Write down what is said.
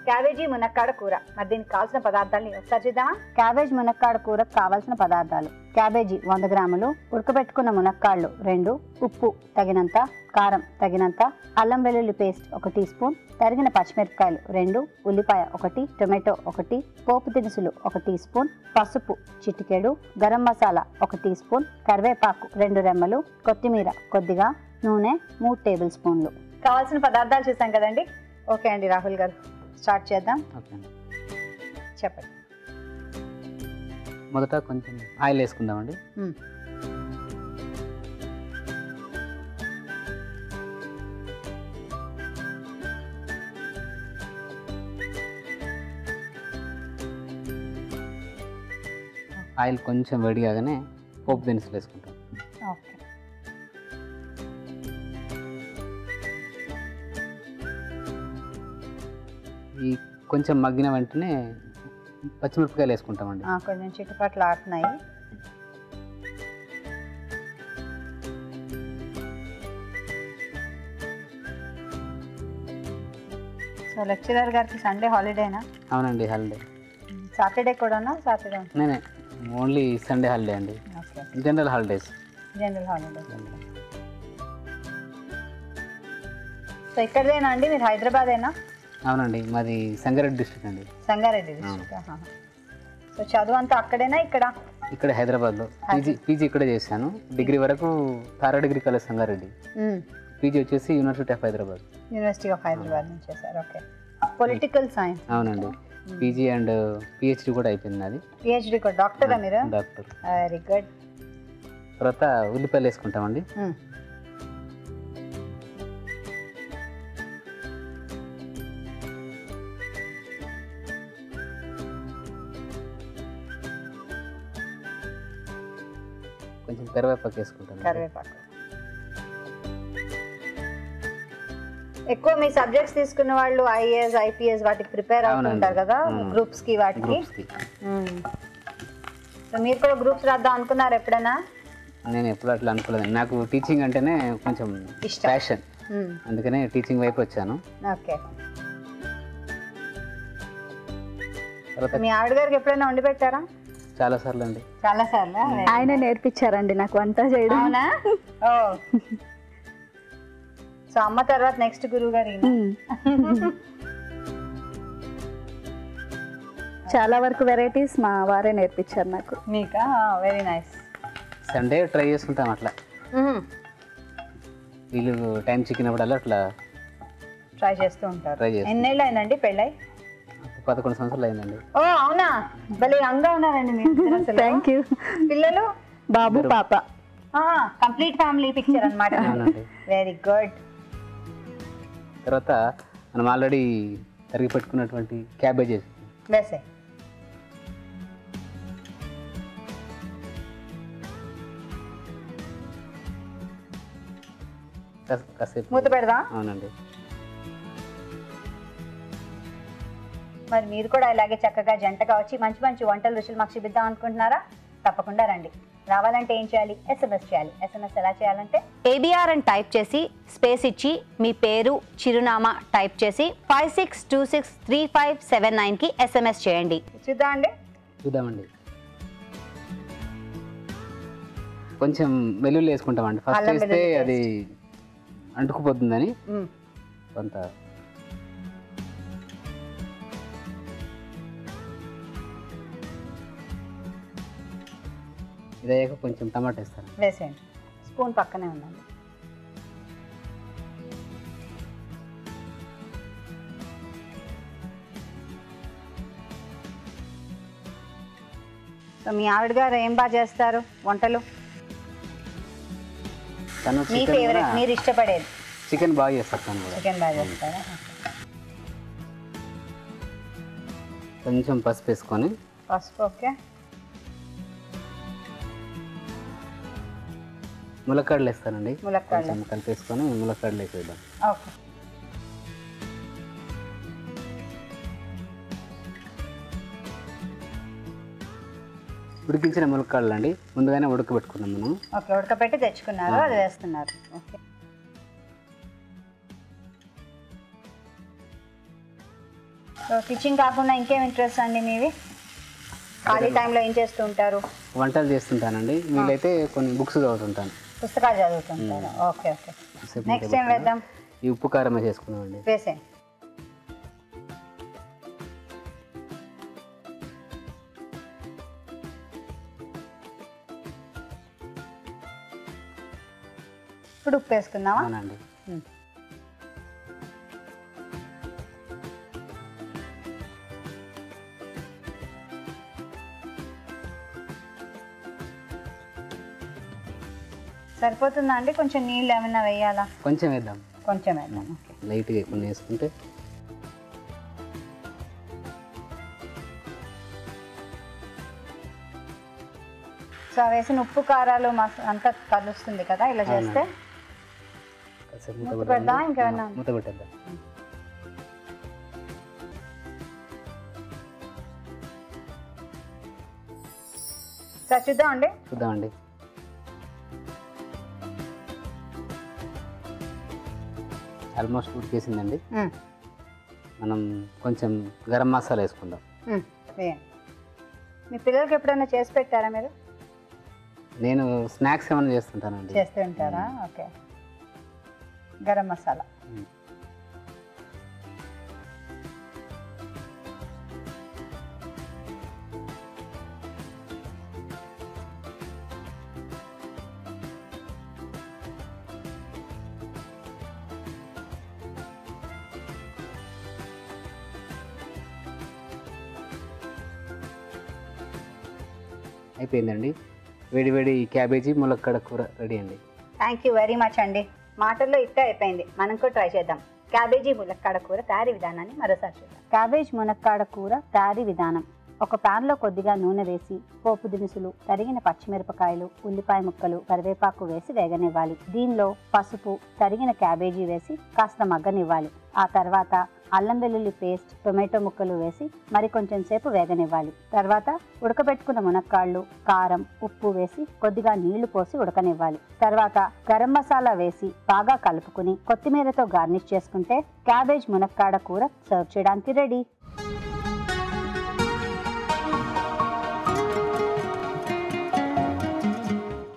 Cabbage మునక్కాడ కూర. మరి దీనికి కావాల్సిన పదార్థాలని ఒకసారి చూద్దామా? క్యాబేజ్ మునక్కాడ కూరకు కావాల్సిన పదార్థాలు: క్యాబేజీ 100 గ్రాములు, ఉడకబెట్టుకున్న మునక్కాళ్ళు 2, ఉప్పు తగినంత, కారం తగినంత, అల్లం వెల్లుల్లి పేస్ట్ 1 టీ స్పూన్, తరిగిన పచ్చిమిరపకాయలు 2, ఉల్లిపాయ 1, టొమాటో 1, పోపు దినుసులు 1 టీ స్పూన్, పసుపు చిటికెడు, గరం మసాలా 1 టీ స్పూన్, కరివేపాకు 2 రెమ్మలు, కొత్తిమీర కొద్దిగా, నూనె 3 టేబుల్ స్పూన్లు. కావాల్సిన పదార్థాలు చూసాం కదండి. ఓకే అండి రాహుల్ గారు, స్టార్ట్ చేద్దాం. చెప్పండి. మొదట కొంచెం ఆయిల్ వేసుకుందామండి. ఆయిల్ కొంచెం వేడిగానే పోపు దినుసులు వేసుకుంటాం. ఓకే. ఈ కొంచెం మగ్గిన వెంటనే పచ్చిమిరపకాయలు వేసుకుంటామండి. కొంచెం చిట్టుపట్లు ఆడుతున్నాయి. సో లెక్చరర్ గారికి సండే హాలిడేనా? అవునండి, హాలిడే. సాటర్డే కూడానా? సాటర్డే నేనే ఓన్లీ సండే హాలిడే అండి. Okay, general holidays. General holiday. So ఇక్కడదేనా అండి? మీరు హైదరాబాదేనా? అవునండి, మాది సంగారెడ్డి డిస్ట్రిక్ట్ అండి. సంగారెడ్డి డిస్ట్రిక్ట్. సో చదువు అంతా అక్కడేనా ఇక్కడ? ఇక్కడ హైదరాబాద్లో పీజీ ఇక్కడే చేశాను. డిగ్రీ వరకు తారా డిగ్రీ కాలేజ్ సంగారెడ్డి. పీజీ వచ్చేసి university of Hyderabad. University of Hyderabad నుంచి చేశారు. ఓకే. Political science. అవునండి, పీజీ అండ్ పిహెచ్డి కూడా అయిపోయింది నాది. పిహెచ్డి కూడా. డాక్టరా మీరు? డాక్టర్. Very good. తర్వాత ఉల్లిపాయలు వేసుకుంటామండి. కొంచెం కరివేపాకు వేసుకుంటాను. కరివేపాకు. ఎక్కువ మీ సబ్జెక్ట్స్ తీసుకున్న వాళ్ళు ఐఏఎస్ ఐపీఎస్ వాటికి ప్రిపేర్ అవుతుంటారు కదా, గ్రూప్స్ కి వాటికి. సో మీరు కూడా గ్రూప్స్ రాద్దాం అనుకున్నారు ఎప్పుడైనా? నేను ఎప్పుడు అట్లా అనుకోలేదు. నాకు టీచింగ్ అంటేనే కొంచెం ప్యాషన్, అందుకనే టీచింగ్ వైపు వచ్చాను. ఓకే. మీ ఆవిడ గారికి ఎప్పుడైనా వండి పెట్టారా? చాలా సార్లు అండి. చాలా సార్లు. ఆయన నేర్పించారండి నాకు వంట చేయడం. అవునా? ఓ. సో అమ్మ తర్వాత నెక్స్ట్ గురువు గారు. చాలా వరకు వెరైటీస్ మా వారే నేర్పించారు నాకు. మీకా? Very nice. సండే ట్రై చేసుకుంటాం అట్లా. వీళ్ళు టైం చిక్కినప్పుడల్లా అట్లా ట్రై చేస్తూ ఉంటారు. ట్రై చేస్తాం. ఎన్నేళ్ళు అయిందండి పెళ్ళై? 11 సంవత్సరాలు అయిందండి. ఓ అవునా? భలే యంగా ఉన్నారండి మీరు. Thank you. పిల్లలు? బాబు పాప. కంప్లీట్ ఫ్యామిలీ పిక్చర్ అన్నమాట. Very good. తర్వాత మనం ఆల్రెడీ తరిగి పెట్టుకున్నటువంటి క్యాబేజెస్ వేసే. కాసేపు మూత పెడదా? అవునండి. మరి మీరు కూడా ఇలాగే చక్కగా జంటగా వచ్చి మంచి మంచి వంటల రుచులు మాకు చూపిద్దాం అనుకుంటున్నారా? తప్పకుండా రండి. రావాలంటే ఏం చేయాలి? SMS చేయాలి. SMS ఎలా చేయాలంటే ABR అని టైప్ చేసి స్పేస్ ఇచ్చి మీ పేరు చిరునామా టైప్ చేసి 56263579కి SMS చేయండి. చూద్దామండి. కొంచెం వెల్లుల్లి వేసుకుంటామండి. ఫస్ట్ వేస్తే అది అంటుకుపోతుందని కొంత. ఇదయ్యాక కొంచెం టమాటా వేస్తాను. వేసేయండి. స్పూన్ పక్కనే ఉందండి. సో మీ ఆవిడ గారు ఏం బాగా చేస్తారు వంటలు? మీ ఫేవరెట్, మీరు ఇష్టపడేది? చికెన్ బాగా చేస్తాను. చికెన్ బాగా చేస్తారా? కొంచెం పసుపు వేసుకొని. పసుపు. ఓకే. ములక్కాడలు వేస్తానండి. ములక్కాడలు కలిపేసుకొని ములక్కాడలు వేసేద్దాం. ఓకే. ఉడికించిన ములక్కాడలు అండి, ముందుగానే ఉడకబెట్టుకున్నాం మనం. ఓకే, ఉడకబెట్టి తెచ్చుకున్నారు, అది వేస్తున్నారు. ఓకే. టీచింగ్ కాకుండా ఇంకేం ఇంట్రెస్ట్ అండి మీవి? ఖాళీ టైంలో ఏం చేస్తూ ఉంటారు? వంటలు చేస్తుంటానండి, వీలైతే కొన్ని బుక్స్ చదువుతుంటాను. పుస్తకాలు చదువుతుంటారు. Okay okay. నెక్స్ట్ ఏం వేద్దాం? ఈ ఉప్పు కారమే చేసుకున్నామండి. వేసే ఇప్పుడు ఉప్పు వేసుకుందామా? అవునండి. సరిపోతుందా అండి? కొంచెం నీళ్ళు ఏమైనా వేయాలా? కొంచెం వేద్దాం. కొంచెం వేద్దాం. ఓకే. లైట్గా కొన్ని వేసుకుంటే సో వేసిన ఉప్పు కారాలు అంతా కలుస్తుంది కదా ఇలా చేస్తే? మూత పెడదాం ఇంకేమన్నా? మూత పెట్టేద్దాం. సార్ చూద్దామండి. చూద్దామండి. ఆల్మోస్ట్ ఉడికేసిందండి. మనం కొంచెం గరం మసాలా వేసుకుందాం. మీ పిల్లలకి ఎప్పుడైనా చేసి పెట్టారా మీరు? నేను స్నాక్స్ ఏమైనా చేస్తుంటానండి. చేస్తూ ఉంటారా? ఓకే. గరం మసాలా అయిపోయిందండి. వేడి వేడి క్యాబేజీ ములక్కాడ కూర రెడీ అండి. థ్యాంక్ యూ వెరీ మచ్ అండి. మాటల్లో ఇట్టే అయిపోయింది, మనం కూడా ట్రై చేద్దాం. క్యాబేజీ మునక్కాడ కూర తయారీ విధానాన్ని మరోసారి చూద్దాం. క్యాబేజ్ మునక్కాడ కూర తయారీ విధానం: ఒక ప్యాన్లో కొద్దిగా నూనె వేసి పోపు దినుసులు, తరిగిన పచ్చిమిరపకాయలు, ఉల్లిపాయ ముక్కలు, కరివేపాకు వేసి వేగనివ్వాలి. దీనిలో పసుపు, తరిగిన క్యాబేజీ వేసి కాస్త మగ్గనివ్వాలి. ఆ తర్వాత అల్లం వెల్లుల్లి పేస్ట్, టొమాటో ముక్కలు వేసి మరికొంచెం సేపు వేగనివ్వాలి. తర్వాత ఉడకబెట్టుకున్న మునక్కాళ్ళు, కారం, ఉప్పు వేసి కొద్దిగా నీళ్లు పోసి ఉడకనివ్వాలి. తర్వాత గరం మసాలా వేసి బాగా కలుపుకుని కొత్తిమీరతో గార్నిష్ చేసుకుంటే క్యాబేజ్ మునక్కాడ కూర సర్వ్ చేయడానికి రెడీ.